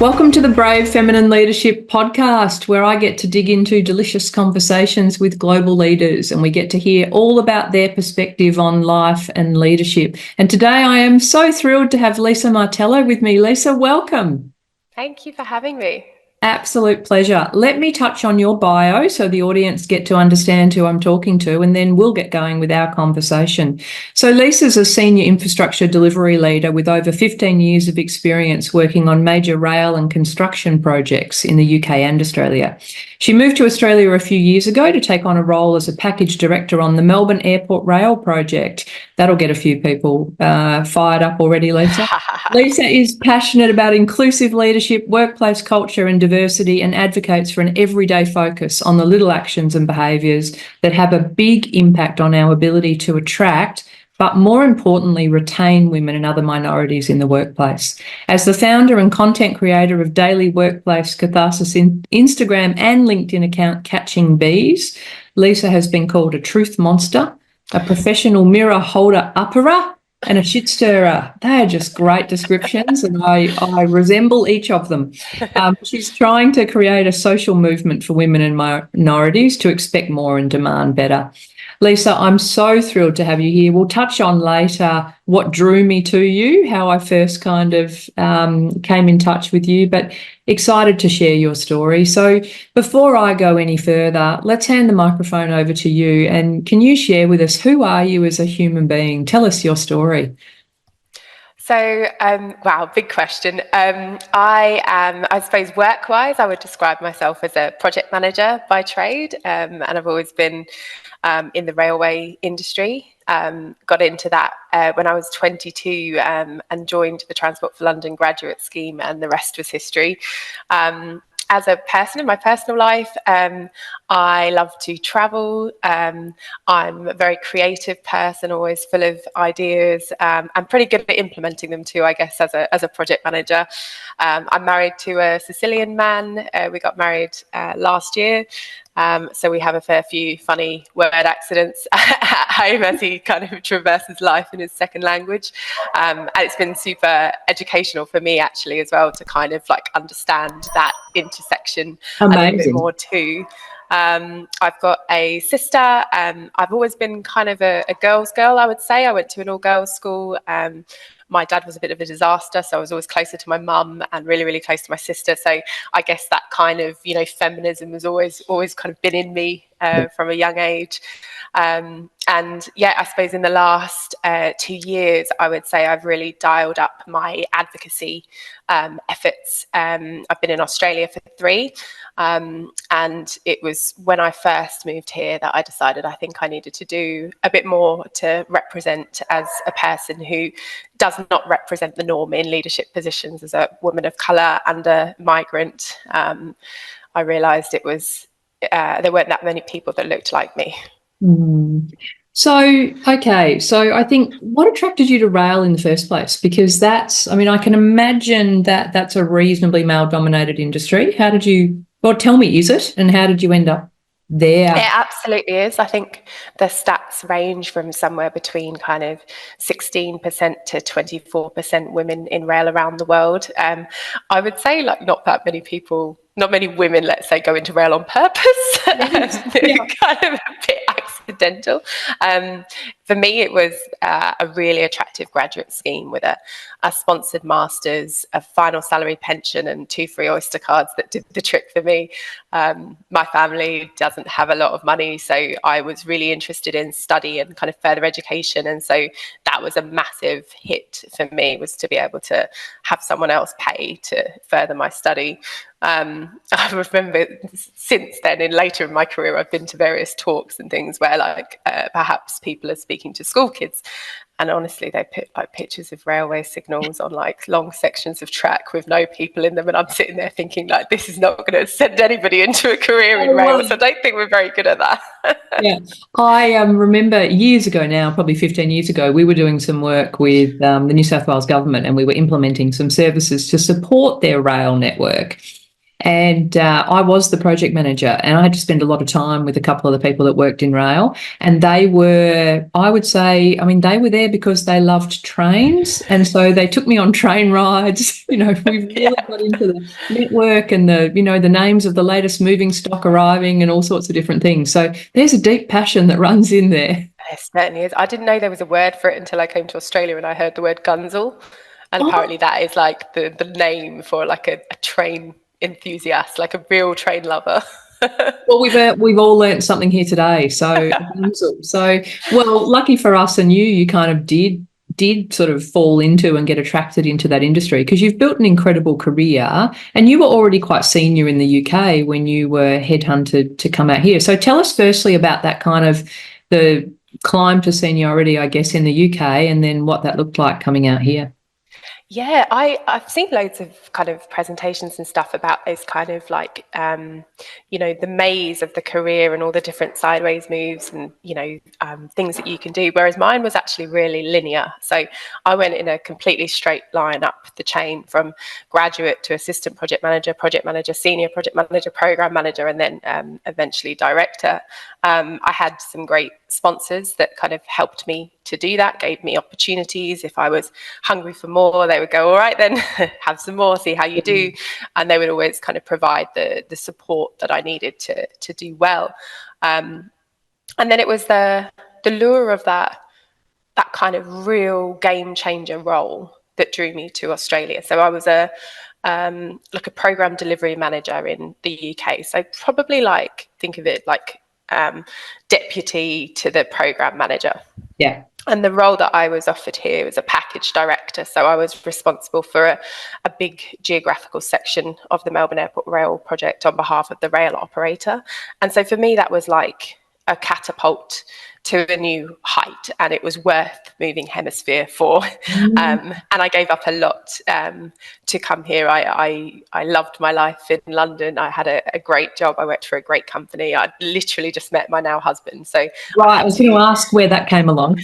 Welcome to the Brave Feminine Leadership podcast, where I get to dig into delicious conversations with global leaders and we get to hear all about their perspective on life and leadership. And today I am so thrilled to have Lisa Martello with me. Lisa, welcome. Thank you for having me. Absolute pleasure. Let me touch on your bio so the audience get to understand who I'm talking to, and then we'll get going with our conversation. So Lisa's a senior infrastructure delivery leader with over 15 years of experience working on major rail and construction projects in the UK and Australia. She moved to Australia a few years ago to take on a role as a package director on the Melbourne Airport Rail project. That'll get a few people fired up already, Lisa. Lisa is passionate about inclusive leadership, workplace culture and diversity, and advocates for an everyday focus on the little actions and behaviours that have a big impact on our ability to attract, but more importantly, retain women and other minorities in the workplace. As the founder and content creator of daily workplace catharsis in Instagram and LinkedIn account Catching Bees, Lisa has been called a truth monster, a professional mirror holder upperer, and a shit stirrer. They are just great descriptions, and I resemble each of them. She's trying to create a social movement for women and minorities to expect more and demand better. Lisa, I'm so thrilled to have you here. We'll touch on later what drew me to you, how I first kind of came in touch with you, but excited to share your story. So before I go any further, let's hand the microphone over to you. And can you share with us, who are you as a human being? Tell us your story. So, wow, big question. I suppose work-wise, I would describe myself as a project manager by trade, and I've always been in the railway industry. Got into that when I was 22 and joined the Transport for London graduate scheme, and the rest was history. As a person in my personal life, I love to travel. I'm a very creative person, always full of ideas. I'm pretty good at implementing them too, I guess, as a project manager. I'm married to a Sicilian man. We got married last year. So we have a fair few funny word accidents at home as he kind of traverses life in his second language. And it's been super educational for me actually as well to kind of like understand that intersection a little bit more too. I've got a sister. I've always been kind of a girl's girl, I would say. I went to an all-girls school. My dad was a bit of a disaster, so I was always closer to my mum and really, really close to my sister. So I guess that kind of, feminism has always kind of been in me from a young age. And yeah, I suppose in the last 2 years, I would say I've really dialed up my advocacy efforts. I've been in Australia for 3. And it was when I first moved here that I decided I think I needed to do a bit more to represent as a person who does not represent the norm in leadership positions as a woman of colour and a migrant. I realised it was there weren't that many people that looked like me. So I think what attracted you to rail in the first place? Because I can imagine that that's a reasonably male-dominated industry. Tell me, is it? And how did you end up there? It absolutely is. I think the stats range from somewhere between kind of 16% to 24% women in rail around the world. I would say not many women, let's say, go into rail on purpose. It's kind of a bit accidental. For me, it was a really attractive graduate scheme with a sponsored master's, a final salary pension, and 2 free Oyster cards that did the trick for me. My family doesn't have a lot of money, so I was really interested in study and kind of further education. And so that was a massive hit for me, was to be able to have someone else pay to further my study. I remember since then, later in my career, I've been to various talks and things where perhaps people are speaking to school kids, and honestly they put pictures of railway signals on long sections of track with no people in them, and I'm sitting there thinking this is not going to send anybody into a career in rail. So I don't think we're very good at that. Yeah, I remember years ago now, probably 15 years ago, we were doing some work with the New South Wales government, and we were implementing some services to support their rail network. And I was the project manager, and I had to spend a lot of time with a couple of the people that worked in rail. And they were, I would say, I mean, they were there because they loved trains. And so they took me on train rides. We really got into the network and the names of the latest moving stock arriving and all sorts of different things. So there's a deep passion that runs in there. It certainly is. I didn't know there was a word for it until I came to Australia and I heard the word gunzel. And apparently that is like the name for like a train enthusiast, like a real train lover. Well, we've all learnt something here today. So, well, lucky for us and you kind of did sort of fall into and get attracted into that industry, because you've built an incredible career, and you were already quite senior in the UK when you were headhunted to come out here. So tell us firstly about that kind of the climb to seniority, I guess, in the UK, and then what that looked like coming out here. Yeah, I've seen loads of kind of presentations and stuff about this kind of like, the maze of the career and all the different sideways moves and, things that you can do. Whereas mine was actually really linear. So I went in a completely straight line up the chain from graduate to assistant project manager, senior project manager, program manager, and then eventually director. I had some great sponsors that kind of helped me to do that, gave me opportunities. If I was hungry for more, they would go, all right, then have some more, see how you do. And they would always kind of provide the support that I needed to do well. And then it was the lure of that kind of real game changer role that drew me to Australia. So I was a program delivery manager in the UK. So probably think of it like deputy to the program manager. Yeah. And the role that I was offered here was a package director. So I was responsible for a big geographical section of the Melbourne Airport Rail project on behalf of the rail operator. And so for me, that was like a catapult to a new height, and it was worth moving hemisphere for. And I gave up a lot to come here. I loved my life in London. I had a great job. I worked for a great company. I literally just met my now husband. So right, I was going to ask where that came along.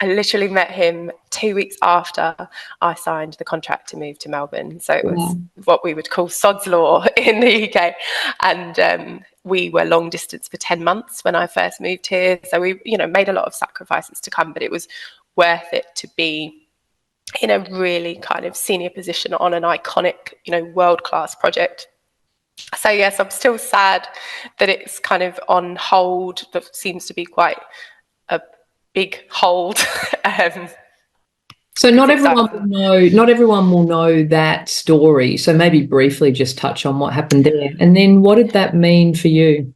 I literally met him 2 weeks after I signed the contract to move to Melbourne. So it was what we would call sod's law in the UK. And we were long distance for 10 months when I first moved here. So we, made a lot of sacrifices to come, but it was worth it to be in a really kind of senior position on an iconic, world-class project. So yes, I'm still sad that it's kind of on hold. That seems to be quite a big hold. So not everyone will know that story. So maybe briefly just touch on what happened there. And then what did that mean for you?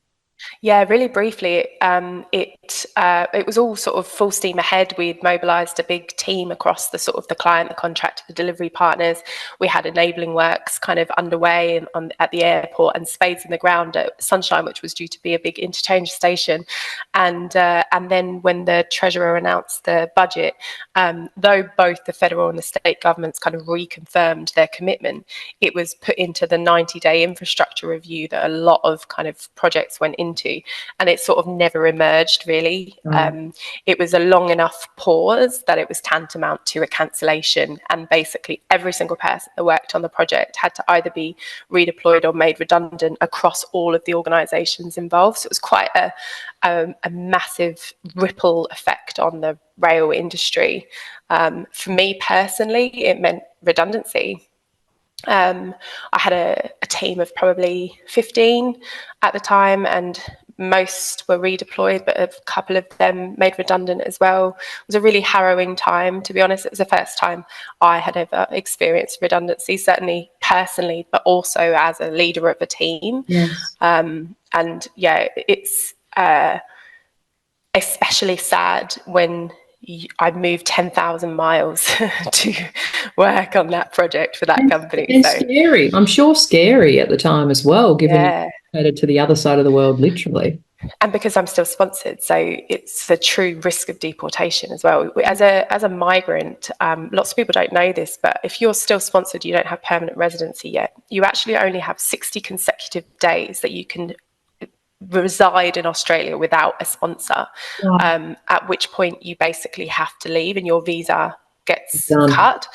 Yeah, really briefly, it was all sort of full steam ahead. We'd mobilised a big team across the sort of the client, the contractor, the delivery partners. We had enabling works kind of underway at the airport, and spades in the ground at Sunshine, which was due to be a big interchange station. And then when the Treasurer announced the budget, though both the federal and the state governments kind of reconfirmed their commitment, it was put into the 90-day infrastructure review that a lot of kind of projects went into, and it sort of never emerged really. It was a long enough pause that it was tantamount to a cancellation, and basically every single person that worked on the project had to either be redeployed or made redundant across all of the organisations involved. So it was quite a massive ripple effect on the rail industry. For me personally, it meant redundancy. I had a team of probably 15 at the time, and most were redeployed, but a couple of them made redundant as well. It was a really harrowing time, to be honest. It was the first time I had ever experienced redundancy, certainly personally, but also as a leader of a team. Yes. And yeah, it's especially sad when I moved 10,000 miles to work on that project for that company. It's scary. I'm sure scary at the time as well, given you're headed to the other side of the world, literally. And because I'm still sponsored, so it's a true risk of deportation as well. As a migrant, lots of people don't know this, but if you're still sponsored, you don't have permanent residency yet. You actually only have 60 consecutive days that you can reside in Australia without a sponsor, at which point you basically have to leave and your visa gets cut.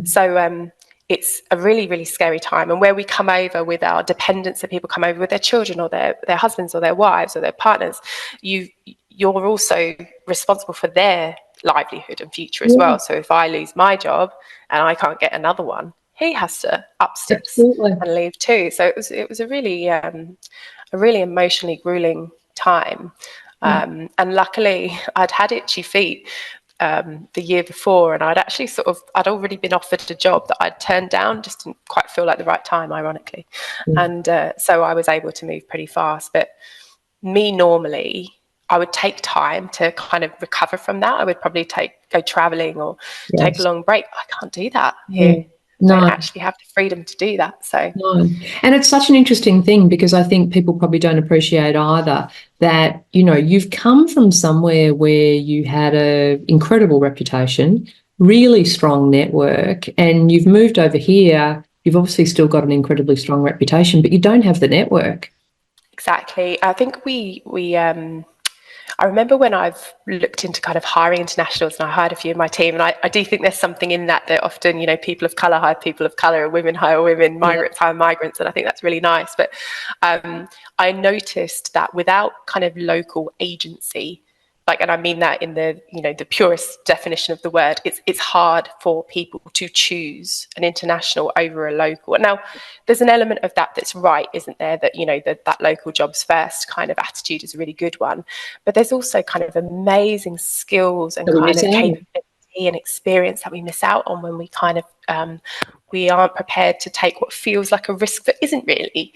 So it's a really, really scary time. And where we come over with our dependents, that people come over with their children or their husbands or their wives or their partners, you're also responsible for their livelihood and future as well. So if I lose my job and I can't get another one, he has to up sticks and leave too. So it was a really emotionally grueling time. And luckily I'd had itchy feet the year before, and I'd already been offered a job that I'd turned down, just didn't quite feel like the right time, ironically. And so I was able to move pretty fast. But me, normally I would take time to kind of recover from that. I would probably go traveling or take a long break. I can't do that here. No. I don't actually have the freedom to do that. So no. And it's such an interesting thing, because I think people probably don't appreciate either that, you know, you've come from somewhere where you had an incredible reputation, really strong network, and you've moved over here. You've obviously still got an incredibly strong reputation, but you don't have the network. Exactly. I think I remember when I've looked into kind of hiring internationals, and I hired a few in my team, and I do think there's something in that often, you know, people of colour hire people of colour, and women hire women, migrants hire migrants, and I think that's really nice. But I noticed that without kind of local agency, like, and I mean that in the, you know, the purest definition of the word, it's hard for people to choose an international over a local. Now, there's an element of that that's right, isn't there? That, you know, that local jobs first kind of attitude is a really good one. But there's also kind of amazing skills and kind of capability and experience that we miss out on when we kind of we aren't prepared to take what feels like a risk that isn't really,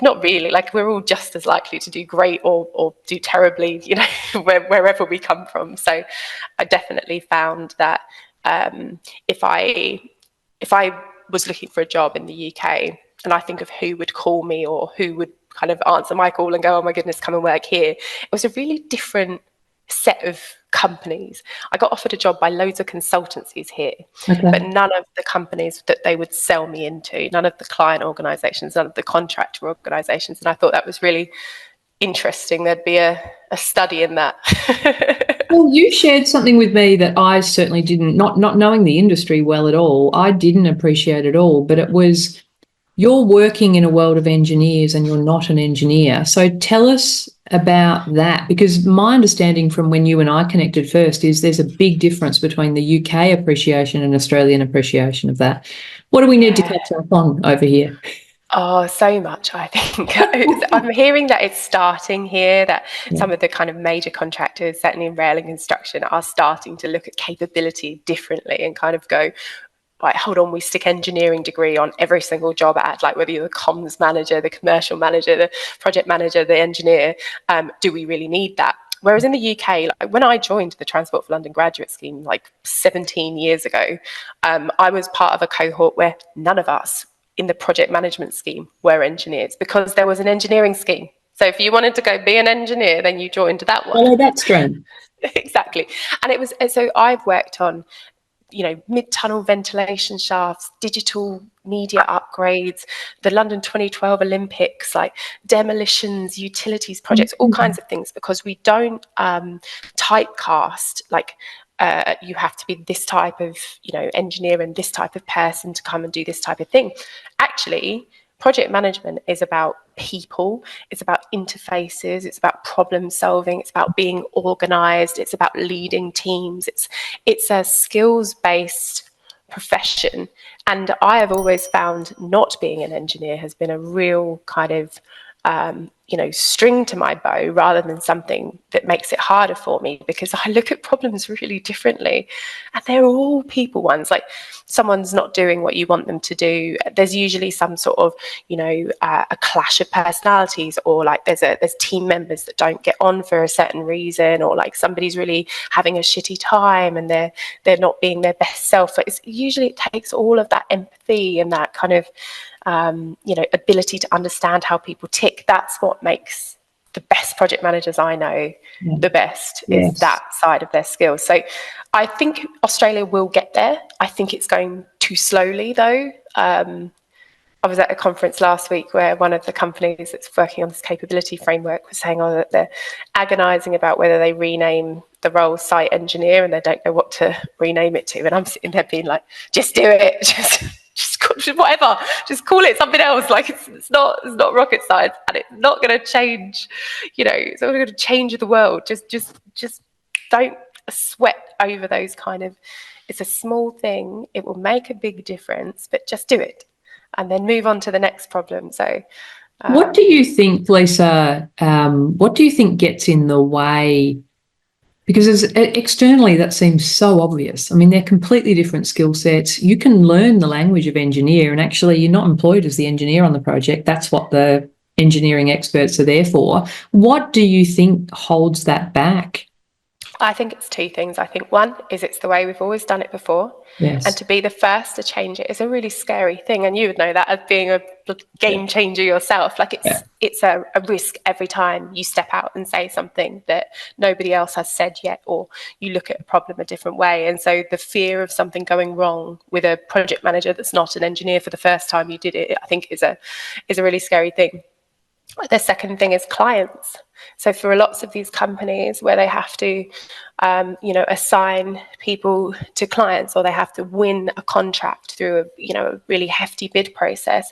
not really. Like, we're all just as likely to do great or do terribly, you know, wherever we come from. So I definitely found that if I was looking for a job in the UK and I think of who would call me or who would kind of answer my call and go, oh my goodness, come and work here, it was a really different set of companies. I got offered a job by loads of consultancies here, but none of the companies that they would sell me into, none of the client organisations, none of the contractor organisations. And I thought that was really interesting. There'd be a study in that. Well, you shared something with me that I certainly didn't, not knowing the industry well at all, I didn't appreciate at all, but it was, you're working in a world of engineers and you're not an engineer. So tell us about that, because my understanding from when you and I connected first is there's a big difference between the UK appreciation and Australian appreciation of that. What do we need to catch up on over here? Oh, so much, I think. I'm hearing that it's starting here, that some of the kind of major contractors, certainly in rail and construction, are starting to look at capability differently and kind of go, right, hold on, we stick engineering degree on every single job ad, like whether you're the comms manager, the commercial manager, the project manager, the engineer, do we really need that? Whereas in the UK, like when I joined the Transport for London graduate scheme like 17 years ago, I was part of a cohort where none of us in the project management scheme were engineers, because there was an engineering scheme. So if you wanted to go be an engineer, then you joined that one. Oh, that's strange. Exactly. And it was, so I've worked on, you know, mid-tunnel ventilation shafts, digital media upgrades, the London 2012 Olympics, like demolitions, utilities projects, all kinds of things, because we don't typecast, like, you have to be this type of, you know, engineer and this type of person to come and do this type of thing. Actually, project management is about people, it's about interfaces, it's about problem solving, it's about being organized, it's about leading teams, it's a skills-based profession. And I have always found not being an engineer has been a real kind of you know, string to my bow, rather than something that makes it harder for me, because I look at problems really differently, and they're all people ones. Like, someone's not doing what you want them to do, there's usually some sort of, you know, a clash of personalities, or like there's team members that don't get on for a certain reason, or like somebody's really having a shitty time and they're not being their best self. But it takes all of that empathy and that kind of you know, ability to understand how people tick. That's what makes the best project managers I know the best, is that side of their skills. So I think Australia will get there. I think it's going too slowly though. I was at a conference last week where one of the companies that's working on this capability framework was saying, that they're agonising about whether they rename the role site engineer, and they don't know what to rename it to. And I'm sitting there being like, just do it, just whatever, just call it something else. Like it's not rocket science, and it's not going to change, it's not going to change the world. Just don't sweat over those kind of, it's a small thing, it will make a big difference, but just do it and then move on to the next problem. So what do you think, Lisa, what do you think gets in the way? Because externally, that seems so obvious. I mean, they're completely different skill sets. You can learn the language of engineer, and actually you're not employed as the engineer on the project. That's what the engineering experts are there for. What do you think holds that back? I think it's two things. I think one is it's the way we've always done it before. Yes. And to be the first to change it is a really scary thing. And you would know that as being a game changer yourself. Like it's a risk every time you step out and say something that nobody else has said yet, or you look at a problem a different way. And so the fear of something going wrong with a project manager that's not an engineer for the first time you did it, I think is a really scary thing. The second thing is clients. So for lots of these companies where they have to, assign people to clients, or they have to win a contract through a really hefty bid process,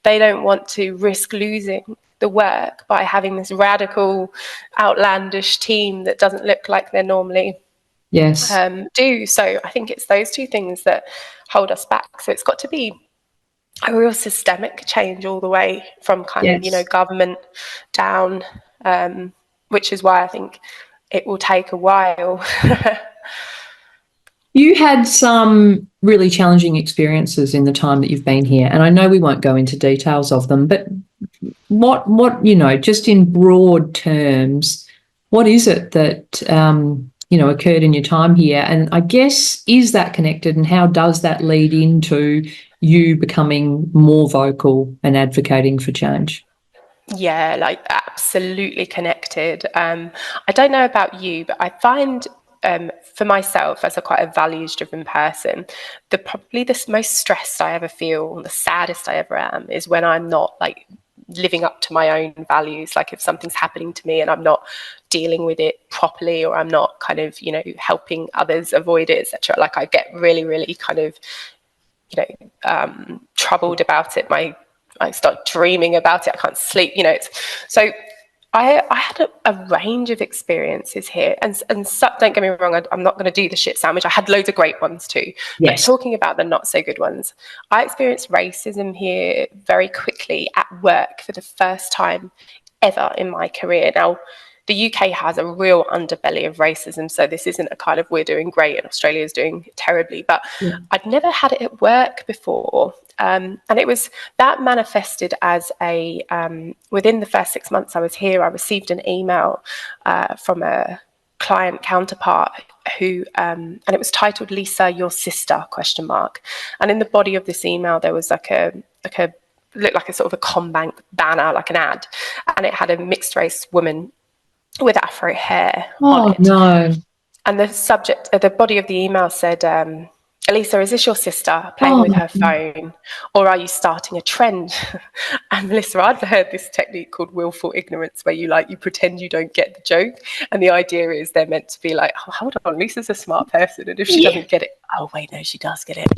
they don't want to risk losing the work by having this radical, outlandish team that doesn't look like they're normally do. So I think it's those two things that hold us back. So it's got to be a real systemic change all the way from kind of, government down, which is why I think it will take a while. You had some really challenging experiences in the time that you've been here, and I know we won't go into details of them, but what just in broad terms, what is it that occurred in your time here? And I guess, is that connected, and how does that lead into you becoming more vocal and advocating for change? Yeah, like absolutely connected. I don't know about you, but I find for myself, as quite a values-driven person, probably the most stressed I ever feel, the saddest I ever am, is when I'm not like living up to my own values. Like if something's happening to me and I'm not dealing with it properly, or I'm not kind of helping others avoid it, etc. Like I get really, really kind of troubled about it. I start dreaming about it. I can't sleep. So I had a range of experiences here, and so, don't get me wrong, I'm not going to do the shit sandwich. I had loads of great ones too. Yes. But talking about the not so good ones, I experienced racism here very quickly at work for the first time ever in my career. Now, the UK has a real underbelly of racism, so this isn't a kind of we're doing great and Australia's doing terribly, but I'd never had it at work before. And it was that manifested as within the first 6 months I was here, I received an email from a client counterpart who, and it was titled "Lisa, your sister?" ? And in the body of this email, there was looked like a sort of a CommBank banner, like an ad, and it had a mixed race woman with afro hair on it. No. And the subject, the body of the email said, "Lisa, is this your sister playing with her phone, or are you starting a trend?" And Melissa, I'd heard this technique called willful ignorance, where you pretend you don't get the joke, and the idea is they're meant to be like, "Oh, hold on, Lisa's a smart person, and if she doesn't get it, oh wait, no, she does get it."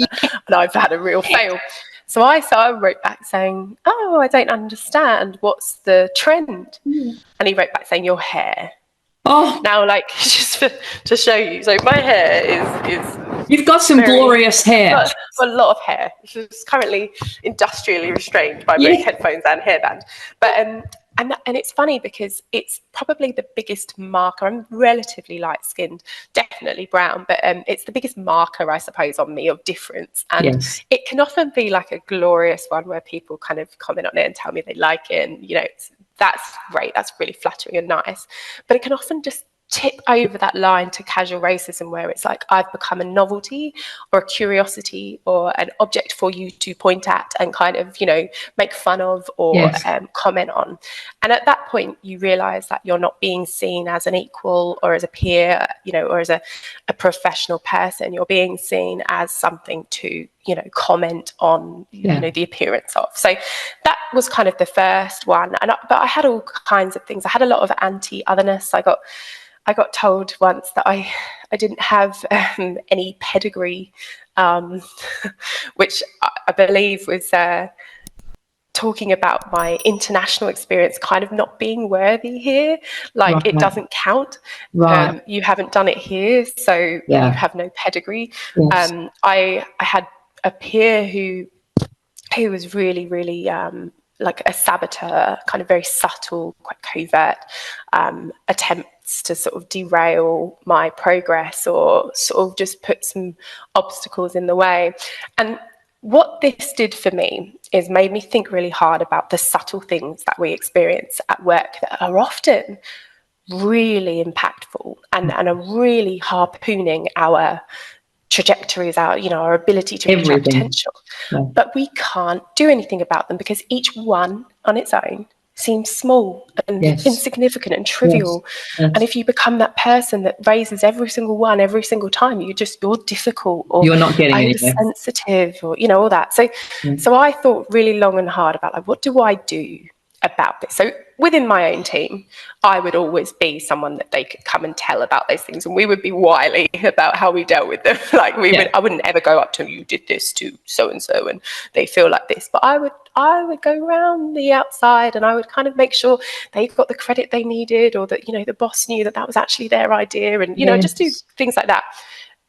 And I've had a real fail. So I wrote back saying, "Oh, I don't understand. What's the trend?" And he wrote back saying, "Your hair." Oh, now, like, just to show you. So my hair is you've got some glorious hair. Got a lot of hair. It's currently industrially restrained by both headphones and hairband. But and it's funny because it's probably the biggest marker. I'm relatively light-skinned, definitely brown, but it's the biggest marker, I suppose, on me of difference. And it can often be like a glorious one where people kind of comment on it and tell me they like it, and that's great. That's really flattering and nice. But it can often just tip over that line to casual racism, where it's like I've become a novelty or a curiosity or an object for you to point at and kind of make fun of or comment on. And at that point you realize that you're not being seen as an equal or as a peer, or as a professional person. You're being seen as something to comment on the appearance of. So that was kind of the first one. But I had all kinds of things. I had a lot of anti-otherness. I got told once that I didn't have any pedigree, which I believe was talking about my international experience kind of not being worthy here. Like, it doesn't count. Right. You haven't done it here, so you have no pedigree. Yes. I had a peer who was really, really like a saboteur, kind of very subtle, quite covert attempts to sort of derail my progress or sort of just put some obstacles in the way. And what this did for me is made me think really hard about the subtle things that we experience at work that are often really impactful and are really harpooning our trajectories, our ability to reach our potential. But we can't do anything about them because each one on its own seems small and insignificant and trivial. And if you become that person that raises every single one every single time, you're difficult, or you're not getting anywhere, sensitive, or all that. So I thought really long and hard about, like, what do I do about this? So within my own team, I would always be someone that they could come and tell about those things, and we would be wily about how we dealt with them. Like, I wouldn't ever go up to, you did this to so and so and they feel like this, but I would go around the outside and I would kind of make sure they got the credit they needed, or that the boss knew that was actually their idea, and just do things like that.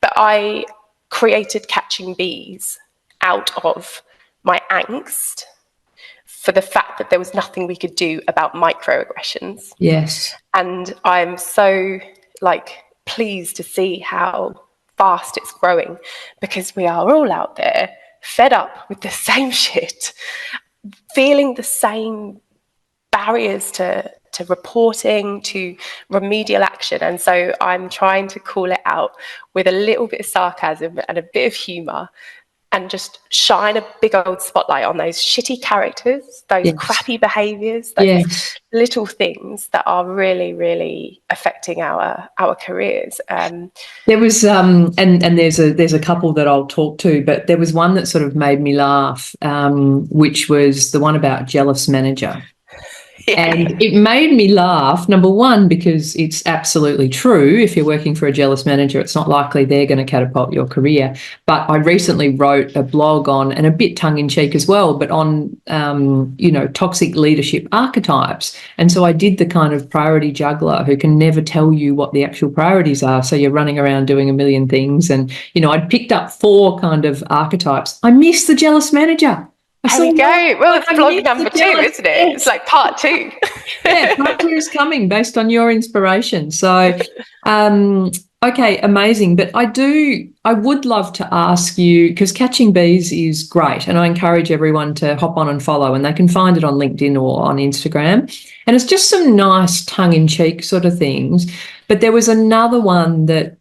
But I created catching bees out of my angst for the fact that there was nothing we could do about microaggressions. Yes. And I'm so pleased to see how fast it's growing, because we are all out there fed up with the same shit, feeling the same barriers to reporting, to remedial action. And so I'm trying to call it out with a little bit of sarcasm and a bit of humour, and just shine a big old spotlight on those shitty characters, those crappy behaviours, those little things that are really, really affecting our careers. There was and there's a couple that I'll talk to, but there was one that sort of made me laugh, which was the one about jealous manager. And it made me laugh, number one, because it's absolutely true. If you're working for a jealous manager, it's not likely they're going to catapult your career. But I recently wrote a blog on, and a bit tongue-in-cheek as well, but on, toxic leadership archetypes. And so I did the kind of priority juggler who can never tell you what the actual priorities are. So you're running around doing a million things. And, I'd picked up 4 kind of archetypes. I miss the jealous manager. There we go. Well, it's blog number 2, isn't it? It's like part 2. Yeah, part 2 is coming based on your inspiration. So, okay, amazing. But I would love to ask you, because Catching Bees is great, and I encourage everyone to hop on and follow, and they can find it on LinkedIn or on Instagram. And it's just some nice tongue-in-cheek sort of things. But there was another one that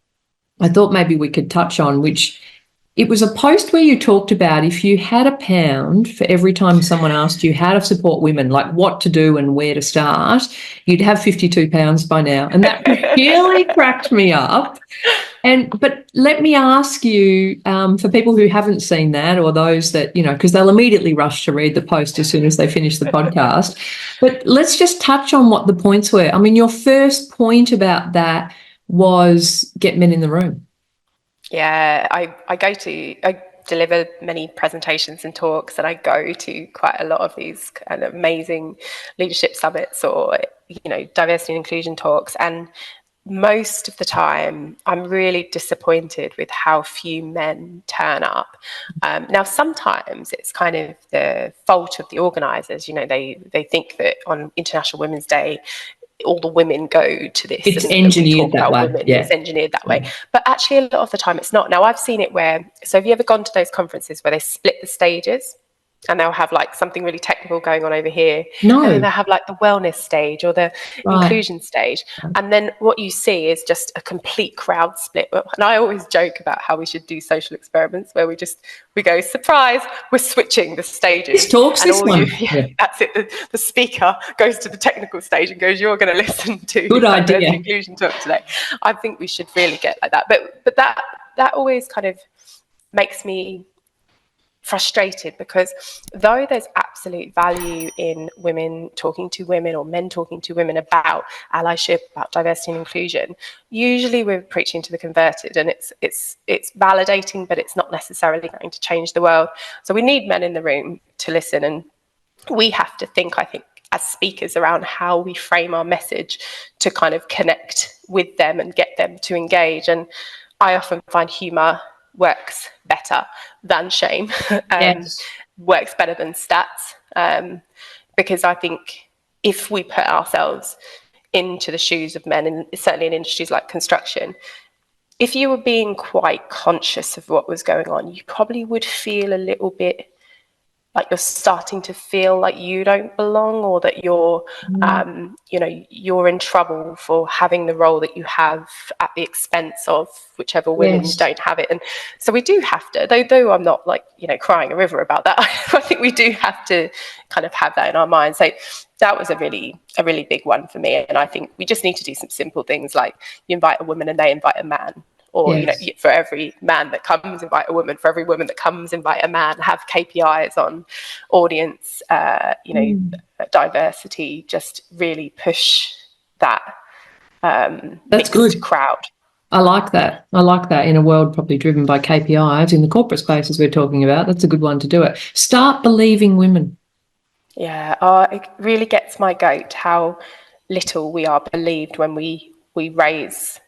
I thought maybe we could touch on, which it was a post where you talked about if you had £1 for every time someone asked you how to support women, like what to do and where to start, you'd have £52 by now. And that really cracked me up. But let me ask you, for people who haven't seen that, or those that, because they'll immediately rush to read the post as soon as they finish the podcast, but let's just touch on what the points were. I mean, your first point about that was get men in the room. Yeah, I deliver many presentations and talks, and I go to quite a lot of these kind of amazing leadership summits or, diversity and inclusion talks. And most of the time, I'm really disappointed with how few men turn up. Now, sometimes it's kind of the fault of the organisers. They think that on International Women's Day, all the women go to this. It's engineered that way. Women. Yeah. It's engineered that way. But actually, a lot of the time, it's not. Now, I've seen it where, so have you ever gone to those conferences where they split the stages? And they'll have something really technical going on over here. No. And then they'll have the wellness stage or the inclusion stage. And then what you see is just a complete crowd split. And I always joke about how we should do social experiments where we go, surprise, we're switching the stages. This talks this one. That's it. The speaker goes to the technical stage and goes, you're going to listen to good idea inclusion talk today. I think we should really get like that. But that always kind of makes me frustrated, because though there's absolute value in women talking to women or men talking to women about allyship, about diversity and inclusion, usually we're preaching to the converted, and it's validating, but it's not necessarily going to change the world. So we need men in the room to listen, and we have to think, I think, as speakers, around how we frame our message to kind of connect with them and get them to engage. And I often find humour works better than shame, Yes. works better than stats, because I think if we put ourselves into the shoes of men, and certainly in industries like construction, if you were being quite conscious of what was going on, you probably would feel a little bit like you're starting to feel like you don't belong, or that you're, you're in trouble for having the role that you have at the expense of whichever women Yes. don't have it. And so we do have to, though I'm not like, crying a river about that, I think we do have to kind of have that in our minds. So that was a really big one for me. And I think we just need to do some simple things, like you invite a woman and they invite a man. Or, Yes. for every man that comes, invite a woman. For every woman that comes, invite a man. Have KPIs on audience, diversity. Just really push that That's mixed good. crowd. I like that. I like that in a world probably driven by KPIs in the corporate spaces we're talking about. That's a good one to do it. Start believing women. Yeah, it really gets my goat how little we are believed when we raise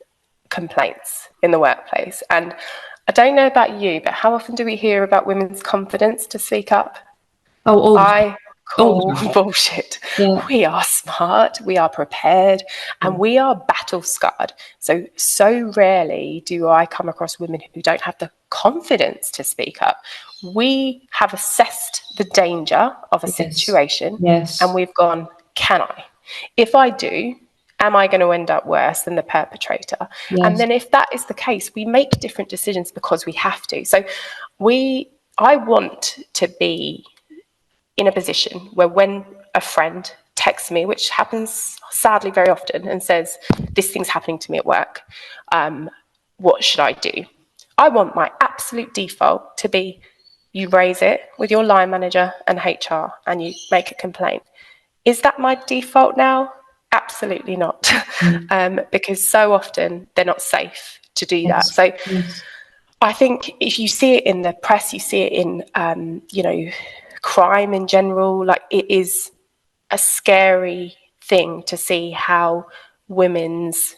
complaints in the workplace. And I don't know about you, but how often do we hear about women's confidence to speak up? I call bullshit. Yeah. We are smart, we are prepared, and we are battle scarred. So rarely do I come across women who don't have the confidence to speak up. We have assessed the danger of a situation, and we've gone, can I? If I do, am I going to end up worse than the perpetrator? Yes. And then if that is the case, we make different decisions because we have to. So I want to be in a position where when a friend texts me, which happens sadly very often, and says, this thing's happening to me at work, what should I do? I want my absolute default to be, you raise it with your line manager and HR and you make a complaint. Is that my default now? Absolutely not. Because so often they're not safe to do that. So I think if you see it in the press, you see it in, crime in general, like it is a scary thing to see how women's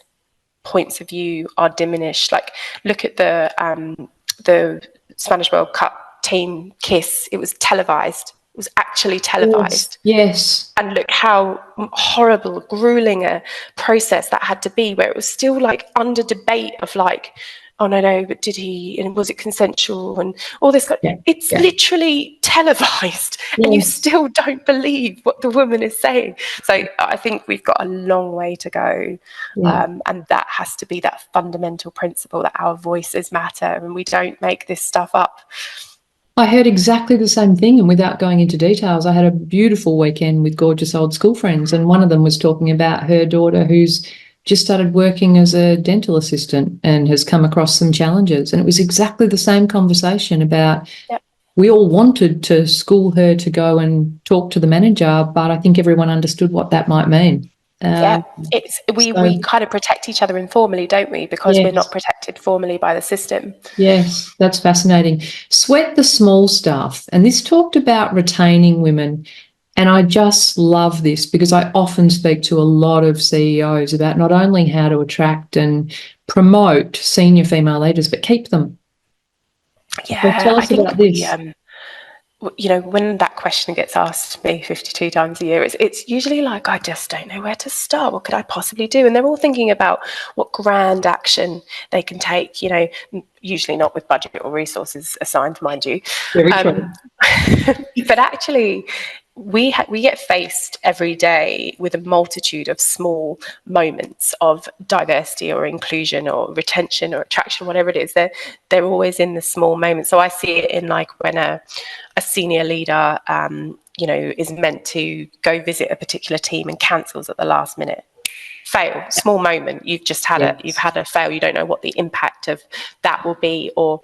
points of view are diminished. Like, look at the Spanish World Cup team Kiss. It was televised. It was actually televised. Yes. And look how horrible, grueling a process that had to be, where it was still like under debate of like, oh no, but did he, and was it consensual, and all this. It's literally televised, and you still don't believe what the woman is saying. So I think we've got a long way to go, and that has to be that fundamental principle that our voices matter, and we don't make this stuff up. I heard exactly the same thing, and without going into details, I had a beautiful weekend with gorgeous old school friends, and one of them was talking about her daughter who's just started working as a dental assistant and has come across some challenges. And it was exactly the same conversation about we all wanted to school her to go and talk to the manager, but I think everyone understood what that might mean. We kind of protect each other informally, don't we? Because we're not protected formally by the system. Yes, that's fascinating. Sweat the small stuff. And this talked about retaining women. And I just love this because I often speak to a lot of CEOs about not only how to attract and promote senior female leaders, but keep them. Yeah, so tell us about this. When that question gets asked me 52 times a year, it's usually like, I just don't know where to start. What could I possibly do? And they're all thinking about what grand action they can take, usually not with budget or resources assigned, mind you. Very true. But actually, we get faced every day with a multitude of small moments of diversity or inclusion or retention or attraction, whatever it is. They're always in the small moments. So I see it in like when a senior leader, is meant to go visit a particular team and cancels at the last minute. fail, small moment, you've just had you've had a fail, you don't know what the impact of that will be, or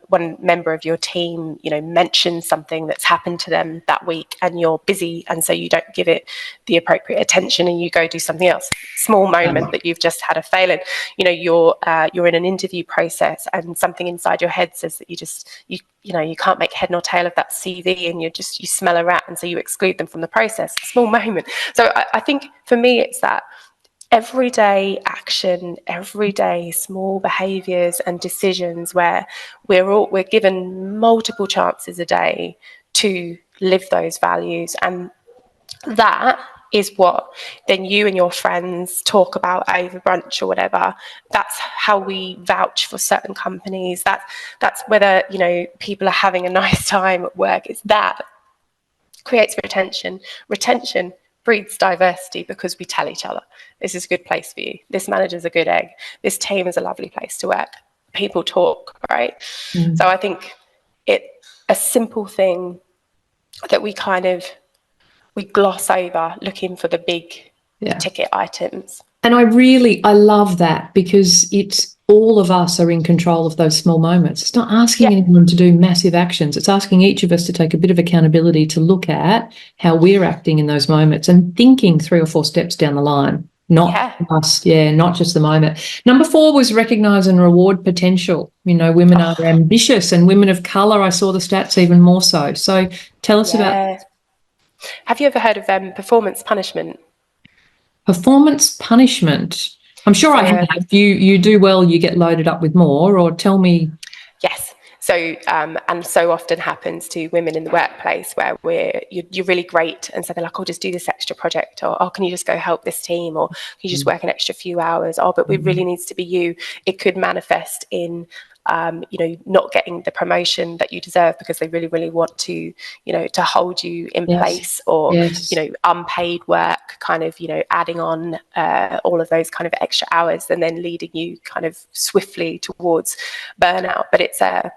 one member of your team mentions something that's happened to them that week, and you're busy, and so you don't give it the appropriate attention and you go do something else. Small moment that you've just had a fail in. You're in an interview process and something inside your head says that you can't make head nor tail of that CV, and you smell a rat, and so you exclude them from the process. Small moment. So I think for me it's that everyday action, everyday small behaviours and decisions where we're given multiple chances a day to live those values, and that is what then you and your friends talk about over brunch or whatever. That's how we vouch for certain companies. That's whether people are having a nice time at work. It's that creates retention. Retention breeds diversity, because we tell each other, this is a good place for you, this manager's a good egg, this team is a lovely place to work. People talk, right? So I think a simple thing that we gloss over, looking for the big ticket items. And I love that, because it's all of us are in control of those small moments. It's not asking anyone to do massive actions. It's asking each of us to take a bit of accountability to look at how we're acting in those moments and thinking 3 or 4 steps down the line, not just the moment. Number 4 was recognise and reward potential. Women are ambitious, and women of colour, I saw the stats even more so. So tell us about. Have you ever heard of performance punishment? Performance punishment. I'm sure I have. You do well, you get loaded up with more, or tell me. Yes. So, and so often happens to women in the workplace where you're really great, and so they're like, oh, just do this extra project, or, oh, can you just go help this team, or can you just work an extra few hours? Oh, but it really needs to be you. It could manifest in not getting the promotion that you deserve because they really, really want to, to hold you in place, or, unpaid work, kind of, adding on all of those kind of extra hours and then leading you kind of swiftly towards burnout. But it's a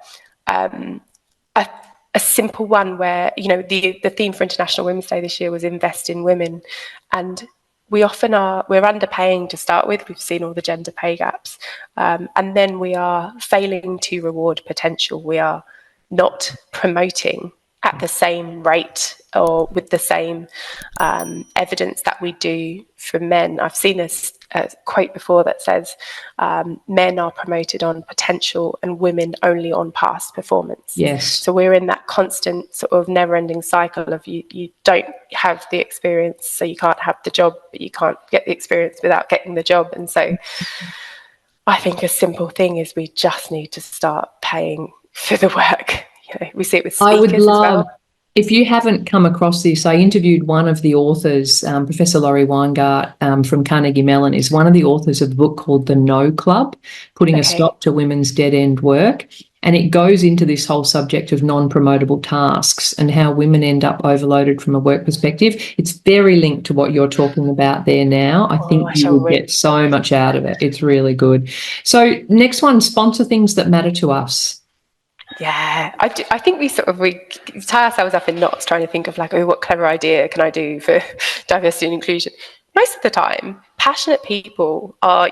simple one where, the theme for International Women's Day this year was invest in women. And we're underpaying to start with. We've seen all the gender pay gaps. And then we are failing to reward potential. We are not promoting at the same rate or with the same evidence that we do for men. I've seen a quote before that says men are promoted on potential and women only on past performance. Yes. So we're in that constant sort of never-ending cycle of you don't have the experience, so you can't have the job, but you can't get the experience without getting the job. And so I think a simple thing is we just need to start paying for the work. We see it with speakers as well. If you haven't come across this, I interviewed one of the authors, Professor Laurie Weingart from Carnegie Mellon, is one of the authors of a book called The No Club, Putting a Stop to Women's Dead-End Work. And it goes into this whole subject of non-promotable tasks and how women end up overloaded from a work perspective. It's very linked to what you're talking about there now. I think you will get so much out of it. It's really good. So next one, sponsor things that matter to us. Yeah, I think we tie ourselves up in knots trying to think of what clever idea can I do for diversity and inclusion. Most of the time, passionate people are,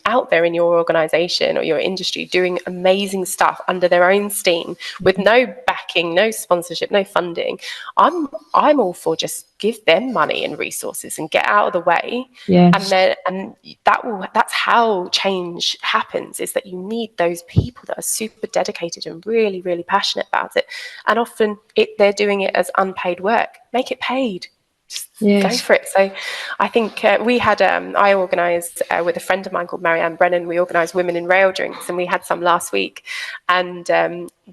out there in your organisation or your industry doing amazing stuff under their own steam with no backing, no sponsorship, no funding. I'm all for just give them money and resources and get out of the way. Yes. And that's how change happens, is that you need those people that are super dedicated and really, really passionate about it. And often they're doing it as unpaid work. Make it paid. Just go for it. So I think we had, I organised with a friend of mine called Marianne Brennan, we organised Women in Rail Drinks, and we had some last week. And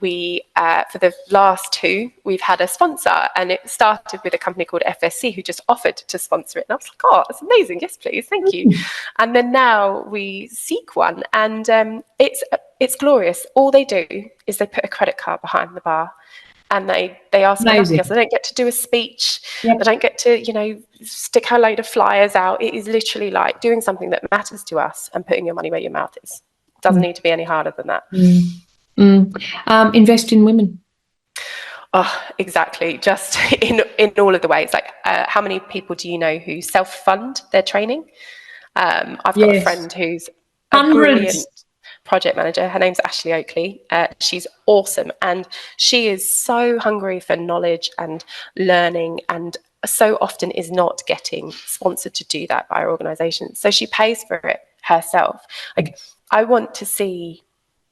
we, for the last 2, we've had a sponsor, and it started with a company called FSC who just offered to sponsor it. And I was like, oh, that's amazing. Yes, please. Thank you. And then now we seek one, and it's glorious. All they do is they put a credit card behind the bar. And they ask me nothing else. They don't get to do a speech. Yep. They don't get to, stick a load of flyers out. It is literally like doing something that matters to us and putting your money where your mouth is. It doesn't need to be any harder than that. Invest in women. Oh, exactly. Just in all of the ways. How many people do you know who self-fund their training? I've got a Yes. friend who's a brilliant Hundreds. project manager. Her name's Ashley Oakley. She's awesome, and she is so hungry for knowledge and learning, and so often is not getting sponsored to do that by her organisation. So she pays for it herself. Like, I want to see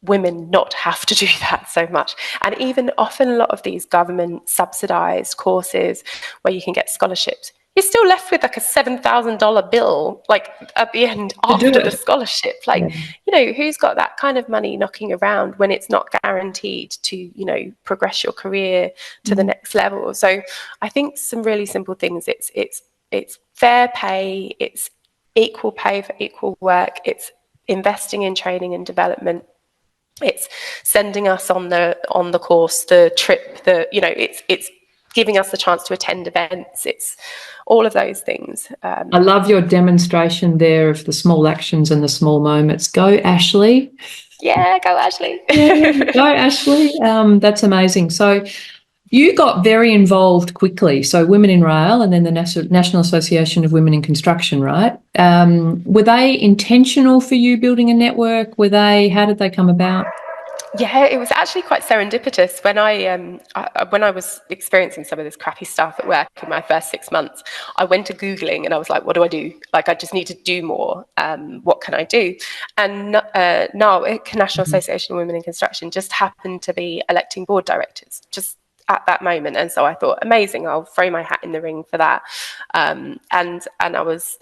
women not have to do that so much. And even often a lot of these government subsidised courses where you can get scholarships, you're still left with like a $7,000 bill, like at the end To do after the it. scholarship. Like, you know, who's got that kind of money knocking around when it's not guaranteed to, you know, progress your career to the next level? So I think some really simple things. It's fair pay. It's equal pay for equal work. It's investing in training and development. It's sending us on the course, the trip, it's giving us the chance to attend events. It's all of those things. I love your demonstration there of the small actions and the small moments. Go, Ashley. Yeah, go, Ashley. Yeah, go, Ashley. That's amazing. So you got very involved quickly. So Women in Rail and then the National Association of Women in Construction, right? Were they intentional for you building a network? How did they come about? Yeah, it was actually quite serendipitous when I was experiencing some of this crappy stuff at work in my first 6 months. I went to Googling and I was like, what do I do? Like, I just need to do more. What can I do? And NAWIC, National Association of Women in Construction, just happened to be electing board directors just at that moment. And so I thought, amazing, I'll throw my hat in the ring for that. And I was,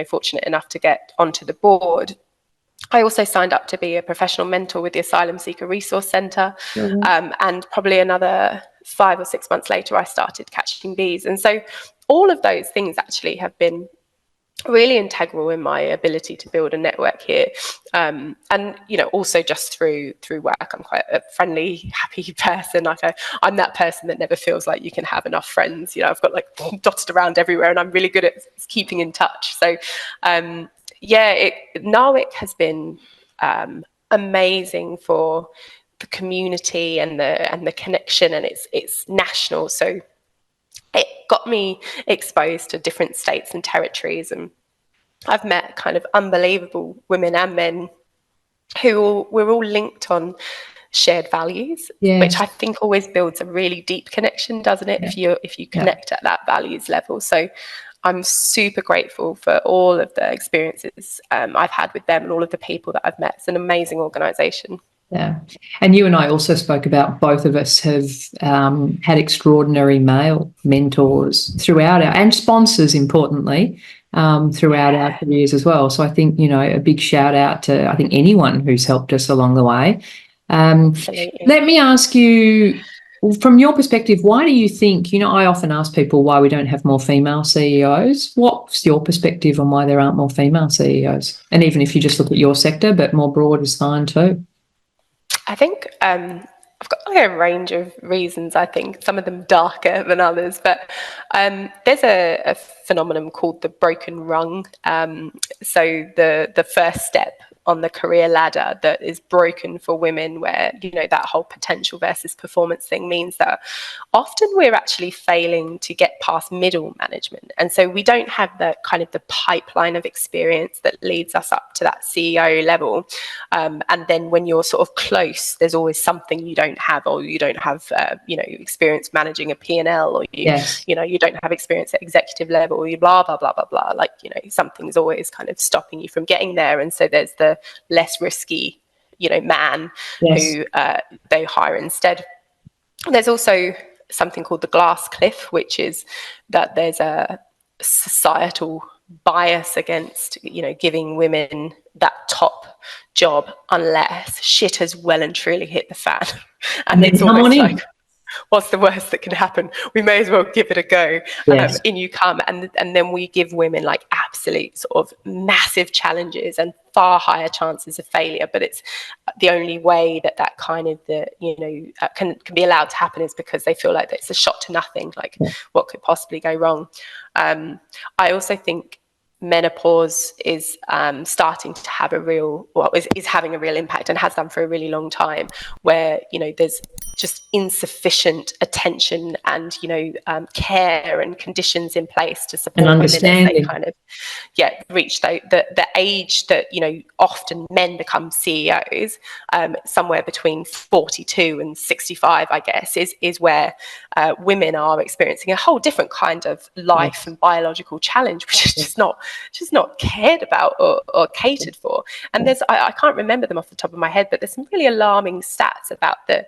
fortunate enough to get onto the board. I also signed up to be a professional mentor with the Asylum Seeker Resource Centre. And probably another 5 or 6 months later, I started catching bees. And so all of those things actually have been really integral in my ability to build a network here. And, also just through work, I'm quite a friendly, happy person. I'm that person that never feels like you can have enough friends. I've got like dotted around everywhere and I'm really good at keeping in touch. So, NAWIC has been amazing for the community and the connection, and it's national. So it got me exposed to different states and territories, and I've met kind of unbelievable women and men we're all linked on shared values, which I think always builds a really deep connection, doesn't it? If you connect at that values level. So I'm super grateful for all of the experiences I've had with them and all of the people that I've met. It's an amazing organisation. Yeah. And you and I also spoke about, both of us have had extraordinary male mentors and sponsors, importantly, throughout our careers as well. So I think, a big shout out to, I think, anyone who's helped us along the way. Let me ask you, from your perspective, why do you think, I often ask people why we don't have more female CEOs. What's your perspective on why there aren't more female CEOs? And even if you just look at your sector, but more broad is fine too. I think I've got a range of reasons, I think, some of them darker than others, but there's a phenomenon called the broken rung. So the first step on the career ladder that is broken for women, where, that whole potential versus performance thing means that often we're actually failing to get past middle management. And so we don't have the kind of the pipeline of experience that leads us up to that CEO level. And then when you're sort of close, there's always something you don't have, or you don't have, experience managing a P&L, or you don't have experience at executive level, or you blah, blah, blah, blah, blah. Like, something's always kind of stopping you from getting there. And so there's the less risky, man who they hire instead. There's also something called the glass cliff, which is that there's a societal bias against, giving women that top job unless shit has well and truly hit the fan. And it's almost like, what's the worst that can happen? We may as well give it a go. In you come, and then we give women like absolute sort of massive challenges and far higher chances of failure. But it's the only way that kind of can be allowed to happen is because they feel like it's a shot to nothing. Like, what could possibly go wrong? I also think menopause is starting to have is having a real impact, and has done for a really long time, where, you know, there's just insufficient attention and, you know, care and conditions in place to support women as they kind of reach the age that, you know, often men become CEOs, somewhere between 42 and 65, I guess, is where women are experiencing a whole different kind of life and biological challenge, which is just not cared about or catered for. And there's, I can't remember them off the top of my head, but there's some really alarming stats about the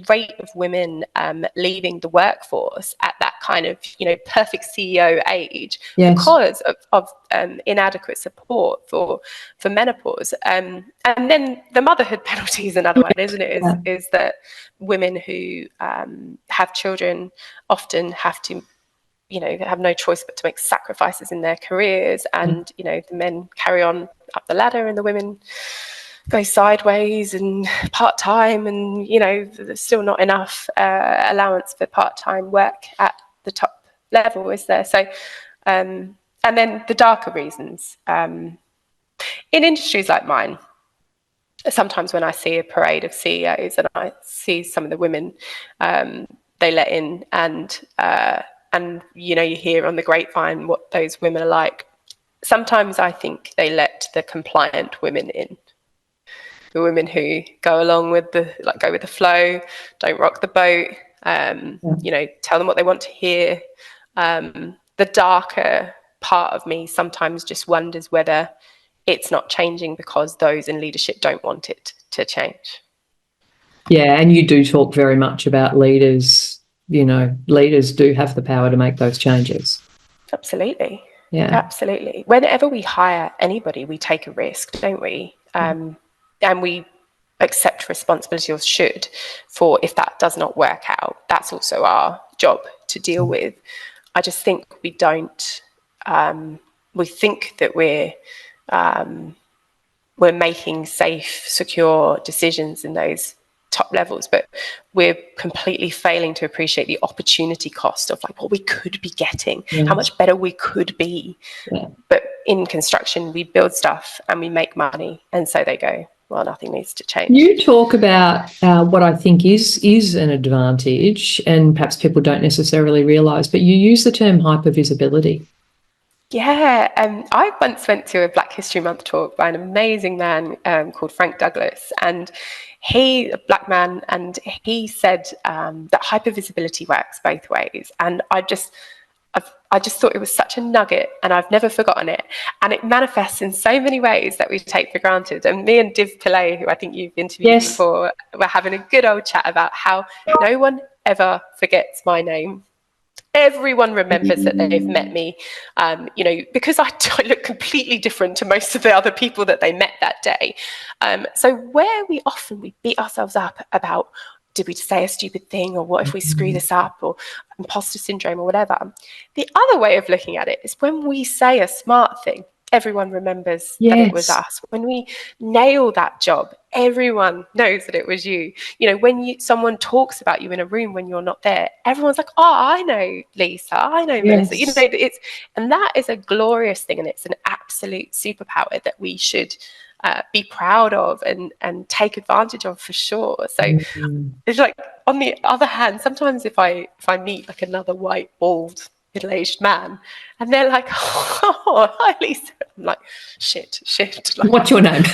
rate of women leaving the workforce at that kind of, you know, perfect CEO age, because of inadequate support for menopause. And then the motherhood penalty is another one, isn't it? Is that women who have children often have to, you know, have no choice but to make sacrifices in their careers, and you know, the men carry on up the ladder and the women go sideways and part-time, and, you know, there's still not enough allowance for part-time work at the top level, is there? So and then the darker reasons, in industries like mine, sometimes when I see a parade of CEOs and I see some of the women they let in, and you know, you hear on the grapevine what those women are like, sometimes I think they let the compliant women in. The women who go along with go with the flow, don't rock the boat, you know, tell them what they want to hear. The darker part of me sometimes just wonders whether it's not changing because those in leadership don't want it to change. Yeah, and you do talk very much about leaders. You know, leaders do have the power to make those changes. Absolutely. Yeah. Absolutely. Whenever we hire anybody, we take a risk, don't we? And we accept responsibility, or should, for if that does not work out. That's also our job to deal with. I just think we don't. We think that we're making safe, secure decisions in those top levels, but we're completely failing to appreciate the opportunity cost of, like, what we could be getting, how much better we could be. But in construction, we build stuff and we make money, and so they go, well, nothing needs to change. You talk about what I think is an advantage, and perhaps people don't necessarily realise, but you use the term hypervisibility. Yeah, I once went to a Black History Month talk by an amazing man called Frank Douglas, and he, a black man, and he said that hypervisibility works both ways. And I just thought it was such a nugget, and I've never forgotten it. And it manifests in so many ways that we take for granted. And me and Div Pillay, who I think you've interviewed before, were having a good old chat about how no one ever forgets my name. Everyone remembers that they've met me, you know, because I look completely different to most of the other people that they met that day. So where we beat ourselves up about, did we say a stupid thing, or what if we screw this up, or imposter syndrome, or whatever. The other way of looking at it is when we say a smart thing, everyone remembers that it was us. When we nail that job, everyone knows that it was you. You know, when someone talks about you in a room when you're not there, everyone's like, oh, I know Lisa, I know Melissa. You know, and that is a glorious thing, and it's an absolute superpower that we should be proud of and take advantage of, for sure. So it's like, on the other hand, sometimes if I meet like another white, bald, middle-aged man, and they're like, oh, hi Lisa, I'm like, shit, like, what's your name?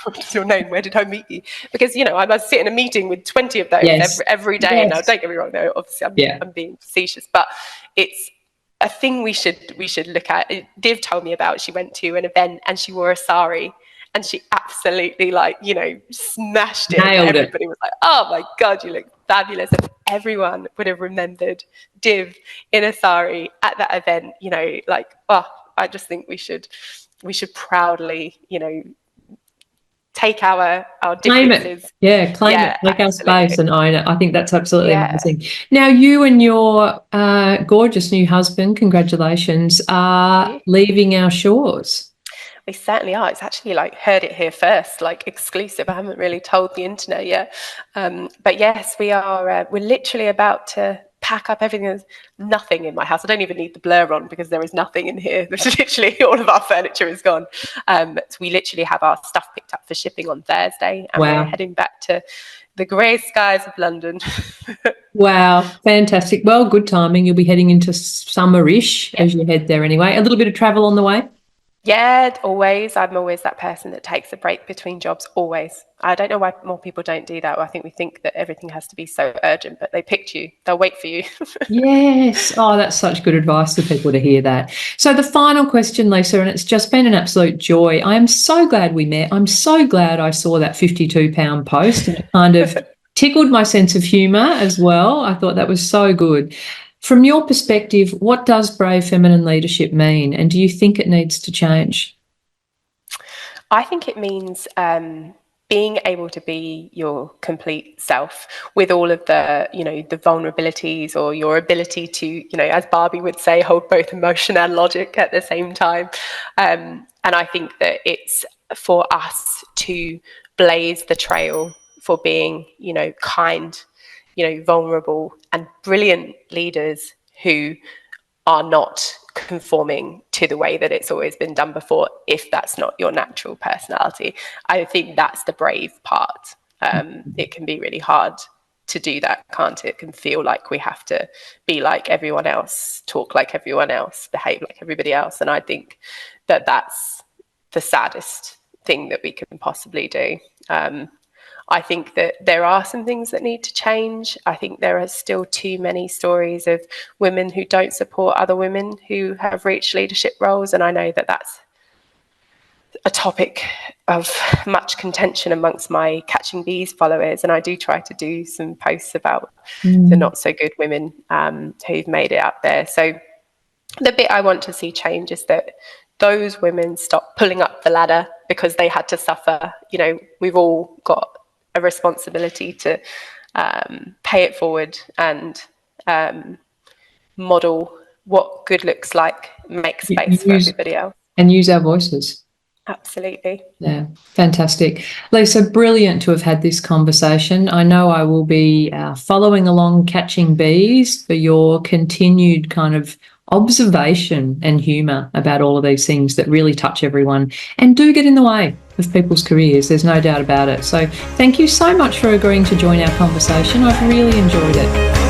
What's your name? Where did I meet you? Because, you know, I must sit in a meeting with 20 of those every day. Now, don't get me wrong, though, obviously I'm being facetious, but it's a thing we should look at. Div told me about, she went to an event and she wore a sari, and she absolutely, like, you know, smashed it. Nailed Everybody was like, oh my God, you look fabulous. And everyone would have remembered Div in a sari at that event, you know, like, oh, I just think we should proudly, you know, take our differences. Claim it, make our space and own it. I think that's absolutely amazing. Now, you and your gorgeous new husband, congratulations, are leaving our shores. We certainly are. It's actually, like, heard it here first, like, exclusive. I haven't really told the internet yet. But yes, we are. We're literally about to pack up everything. There's nothing in my house. I don't even need the blur on because there is nothing in here. There's literally all of our furniture is gone. So we literally have our stuff picked up for shipping on Thursday, and we're heading back to the grey skies of London. Wow, fantastic. Well, good timing. You'll be heading into summer-ish as you head there anyway. A little bit of travel on the way? Yeah, always. I'm always that person that takes a break between jobs, always. I don't know why more people don't do that. I think we think that everything has to be so urgent, but they picked you. They'll wait for you. Yes. Oh, that's such good advice for people to hear that. So the final question, Lisa, and it's just been an absolute joy. I am so glad we met. I'm so glad I saw that 52-pound post, and it kind of tickled my sense of humour as well. I thought that was so good. From your perspective, what does brave feminine leadership mean, and do you think it needs to change? I think it means being able to be your complete self with all of the, the vulnerabilities, or your ability to, as Barbie would say, hold both emotion and logic at the same time. And I think that it's for us to blaze the trail for being, kind, vulnerable and brilliant leaders who are not conforming to the way that it's always been done before, if that's not your natural personality. I think that's the brave part. It can be really hard to do that, can't it? It can feel like we have to be like everyone else, talk like everyone else, behave like everybody else. And I think that that's the saddest thing that we can possibly do. I think that there are some things that need to change. I think there are still too many stories of women who don't support other women who have reached leadership roles. And I know that that's a topic of much contention amongst my Catching Bees followers. And I do try to do some posts about the not so good women who've made it out there. So the bit I want to see change is that those women stop pulling up the ladder because they had to suffer. We've all got a responsibility to pay it forward and model what good looks like, make space for everybody else. And use our voices. Absolutely. Yeah, fantastic. Lisa, brilliant to have had this conversation. I know I will be following along Catching Bees for your continued kind of observation and humour about all of these things that really touch everyone and do get in the way of people's careers. There's no doubt about it. So thank you so much for agreeing to join our conversation. I've really enjoyed it.